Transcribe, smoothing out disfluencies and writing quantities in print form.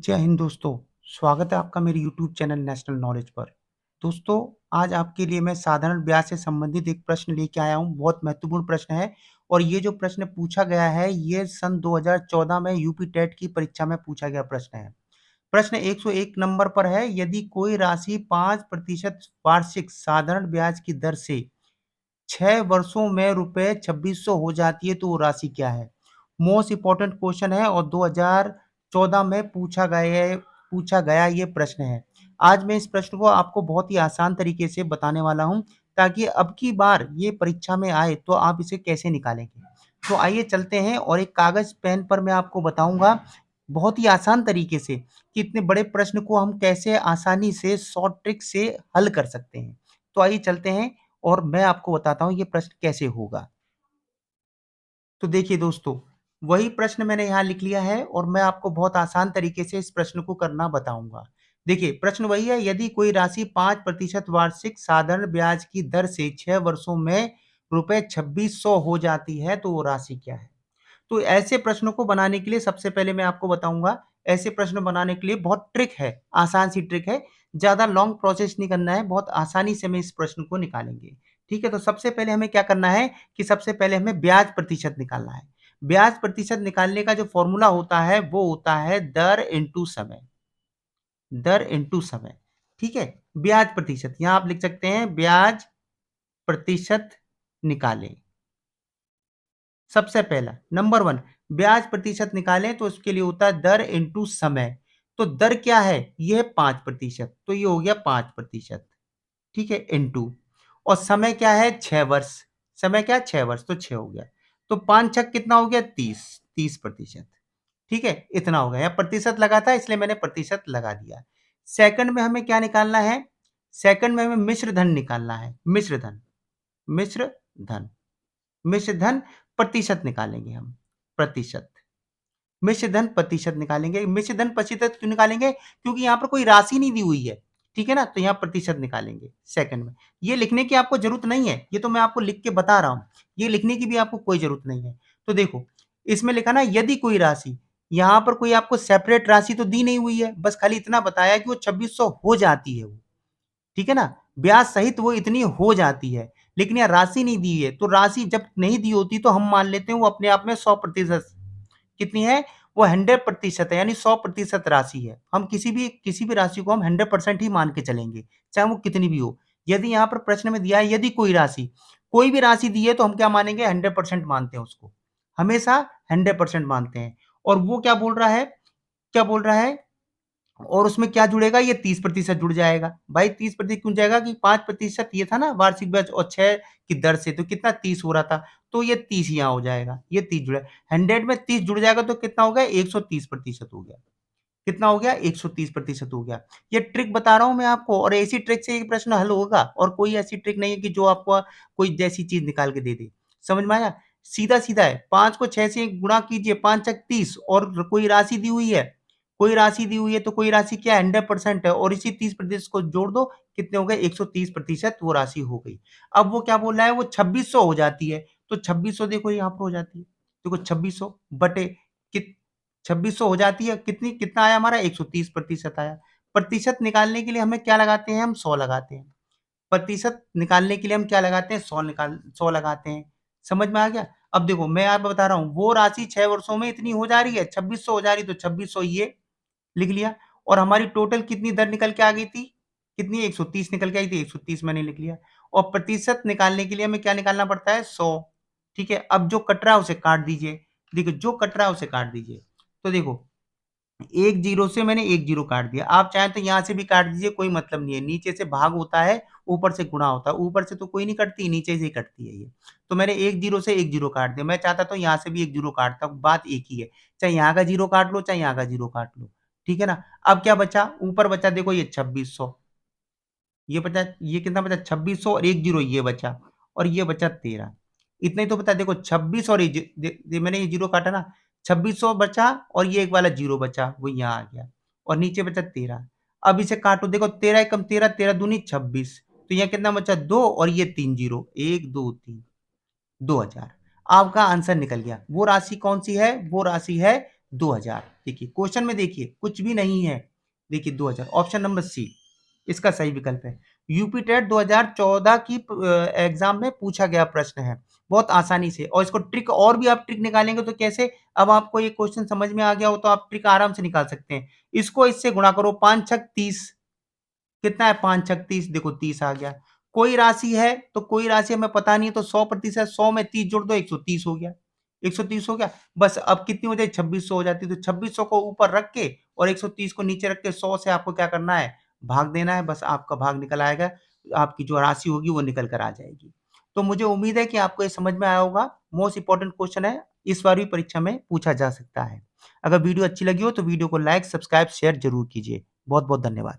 जय हिंद दोस्तों, स्वागत है आपका मेरे यूट्यूब चैनल नेशनल नॉलेज पर। दोस्तों, आज आपके लिए मैं साधारण ब्याज से संबंधित एक प्रश्न लेके आया हूँ, बहुत महत्वपूर्ण प्रश्न है और ये जो प्रश्न पूछा गया है, ये सन 2014 में यूपी टेट की परीक्षा में पूछा गया प्रश्न है। प्रश्न 101 नंबर पर है, यदि कोई राशि 5% वार्षिक साधारण ब्याज की दर से 6 वर्षों में रुपए 2600 हो जाती है तो वो राशि क्या है? मोस्ट इम्पोर्टेंट क्वेश्चन है और 2014 में पूछा गया ये प्रश्न है। आज मैं इस प्रश्न को आपको बहुत ही आसान तरीके से बताने वाला हूँ ताकि अब की बार ये परीक्षा में आए तो आप इसे कैसे निकालेंगे। तो आइए चलते हैं और एक कागज़ पेन पर मैं आपको बताऊँगा बहुत ही आसान तरीके से कि इतने बड़े प्रश्न को हम कैसे आसानी से शॉर्ट ट्रिक से हल कर सकते हैं। तो आइए चलते हैं और मैं आपको बताता हूँ ये प्रश्न कैसे होगा। तो देखिए दोस्तों, वही प्रश्न मैंने यहाँ लिख लिया है और मैं आपको बहुत आसान तरीके से इस प्रश्न को करना बताऊँगा। देखिए, प्रश्न वही है, यदि कोई राशि 5% वार्षिक साधारण ब्याज की दर से 6 वर्षों में रुपए 2600 हो जाती है, तो वो राशि क्या है? तो ऐसे प्रश्नों को बनाने के लिए सबसे पहले मैं आपको बताऊँगा, ऐसे प्रश्न बनाने के लिए बहुत ट्रिक है, आसान सी ट्रिक है, ज़्यादा लॉन्ग प्रोसेस नहीं करना है, बहुत आसानी से हम इस प्रश्न को निकालेंगे। ठीक है? तो सबसे पहले हमें क्या करना है कि सबसे पहले हमें ब्याज प्रतिशत निकालना है। ब्याज प्रतिशत निकालने का जो फ़ॉर्मूला होता है, वो होता है दर इंटू समय, दर इंटू समय। ठीक है? ब्याज प्रतिशत, यहाँ आप लिख सकते हैं ब्याज प्रतिशत निकालें। सबसे पहला नंबर 1 ब्याज प्रतिशत निकालें तो उसके लिए होता है दर इंटू समय। तो दर क्या है? ये है 5%, तो ये हो गया 5%। ठीक है? इंटू और समय क्या है? 6 वर्ष। समय क्या है? 6 वर्ष, तो 6 हो गया। तो 5 छक कितना हो गया? 30, 30%। ठीक है? इतना हो गया। यहाँ प्रतिशत लगा था इसलिए मैंने प्रतिशत लगा दिया। सेकंड में हमें क्या निकालना है? सेकंड में हमें मिश्र धन निकालना है। मिश्र धन, मिश्र धन, मिश्र धन प्रतिशत निकालेंगे हम, प्रतिशत। मिश्र धन प्रतिशत निकालेंगे। मिश्र धन प्रतिशत क्यों निकालेंगे? क्योंकि यहाँ पर कोई राशि नहीं दी हुई है। ठीक है ना? तो यहाँ प्रतिशत निकालेंगे सेकंड में। ये लिखने की आपको ज़रूरत नहीं है। ये तो मैं आपको लिख के बता रहा हूँ। ये लिखने की भी आपको कोई ज़रूरत नहीं है। तो देखो, इसमें लिखा ना यदि कोई राशि, यहाँ पर कोई आपको सेपरेट राशि तो दी नहीं हुई है। बस खाली इतना बताया कि वो 2600 हो जाती है वो। ठीक है ना? ब्याज सहित वो इतनी हो जाती है, लेकिन यहाँ राशि नहीं दी है, तो राशि जब नहीं दी होती तो हम मान लेते हैं वो अपने आप में 100% कितनी है? वो 100% है, यानी 100% राशि है। हम किसी भी राशि को हम 100% ही मान के चलेंगे, चाहे वो कितनी भी हो। यदि यहाँ पर प्रश्न में दिया है यदि कोई भी राशि दी है तो हम क्या मानेंगे? 100% मानते हैं उसको। हमेशा 100% मानते हैं और वो क्या बोल रहा है? और उसमें क्या जुड़ेगा? ये 30% जुड़ जाएगा। भाई 30% क्यों जाएगा कि 5% ये था ना वार्षिक ब्याज और 6 की दर से तो कितना 30 हो रहा था, तो ये 30 यहाँ हो जाएगा। ये 30 जुड़ा 100 में 30 जुड़ जाएगा तो कितना हो गया? 130% हो गया। कितना हो गया? 130% हो गया। ये ट्रिक बता रहा हूँ मैं आपको और ऐसी ट्रिक से ये प्रश्न हल होगा और कोई ऐसी ट्रिक नहीं है कि जो आपको कोई जैसी चीज़ निकाल के दे दे। समझ में आया? सीधा-सीधा है। 5 को 6 से गुणा कीजिए, 5 छक 30 और कोई राशि दी हुई है। कोई राशि दी हुई है तो कोई राशि क्या है? 100% है और इसी 30% को जोड़ दो, कितने हो गए? 130% वो राशि हो गई। अब वो क्या बोल रहा है? वो 2600 हो जाती है, तो 2600 देखो यहाँ पर हो जाती है। देखो 2600 बटे कित 2600 हो जाती है, कितना आया हमारा? 130% आया। प्रतिशत निकालने के लिए हमें क्या लगाते हैं? हम 100 लगाते हैं। प्रतिशत निकालने के लिए हम क्या लगाते हैं? 100 लगाते हैं। समझ में आ गया? अब देखो मैं आपको बता रहा हूँ, वो राशि 6 वर्षों में इतनी हो जा रही है, 2600 हो जा रही है, तो 2600 ये लिख लिया और हमारी टोटल कितनी दर निकल के आ गई थी? कितनी? 130 निकल के आई थी, 130 मैंने लिख लिया और प्रतिशत निकालने के लिए हमें क्या निकालना पड़ता है? 100। ठीक है? अब जो कट रहा है उसे काट दीजिए। देखो जो कट रहा है उसे काट दीजिए। तो देखो एक जीरो से मैंने एक जीरो काट दिया। आप चाहें तो यहाँ से भी काट दीजिए, कोई मतलब नहीं है। नीचे से भाग होता है, ऊपर से गुणा होता है। ऊपर से तो कोई नहीं कटती, नीचे से ही कटती है ये। तो मैंने एक जीरो से एक जीरो काट दिया। मैं चाहता तो यहाँ से भी एक जीरो काटता, बात एक ही है। चाहे यहाँ का जीरो काट लो, चाहे यहाँ का जीरो काट लो। ठीक है ना? अब क्या बचा? ऊपर बचा देखो ये 2600। ये बचा, ये कितना बचा? 2600 और एक जीरो ये बचा और ये बचा 13। इतना ही तो बता, देखो 26 और मैंने ये जीरो काटा ना, 2600 बचा और ये एक वाला जीरो बचा, वो यहाँ आ गया और नीचे बचा 13। अब इसे काटो, देखो 13 एकम 13, 13 दूनी 26, तो यहाँ कितना बचा? 2 और ये 3 जीरो, 1 2 3, 2000। आपका आंसर निकल गया। वो राशि कौन सी है? वो राशि है 2000। देखिए क्वेश्चन में देखिए कुछ भी नहीं है। देखिए 2000 ऑप्शन नंबर सी इसका सही विकल्प है। यूपी टेट 2014 की एग्जाम में पूछा गया प्रश्न है। बहुत आसानी से, और इसको ट्रिक और भी आप ट्रिक निकालेंगे तो कैसे, अब आपको ये क्वेश्चन समझ में आ गया हो तो आप ट्रिक आराम से निकाल सकते हैं। इसको इससे गुणा करो, 5 छक 30, कितना है 5 छक 30, देखो 30 आ गया। कोई राशि है तो कोई राशि हमें पता नहीं है तो 100%, 100 में 30 जोड़ दो 130 हो गया। 130 हो गया, बस अब कितनी हो जाए 2600 हो जाती है। तो 2600 को ऊपर रख के और 130 को नीचे रख के 100 से आपको क्या करना है, भाग देना है, बस आपका भाग निकल आएगा। आपकी जो राशि होगी वो निकल कर आ जाएगी। तो मुझे उम्मीद है कि आपको ये समझ में आया होगा। मोस्ट इंपॉर्टेंट क्वेश्चन है, इस बार भी परीक्षा में पूछा जा सकता है। अगर वीडियो अच्छी लगी हो तो वीडियो को लाइक, सब्सक्राइब, शेयर जरूर कीजिए। बहुत बहुत धन्यवाद।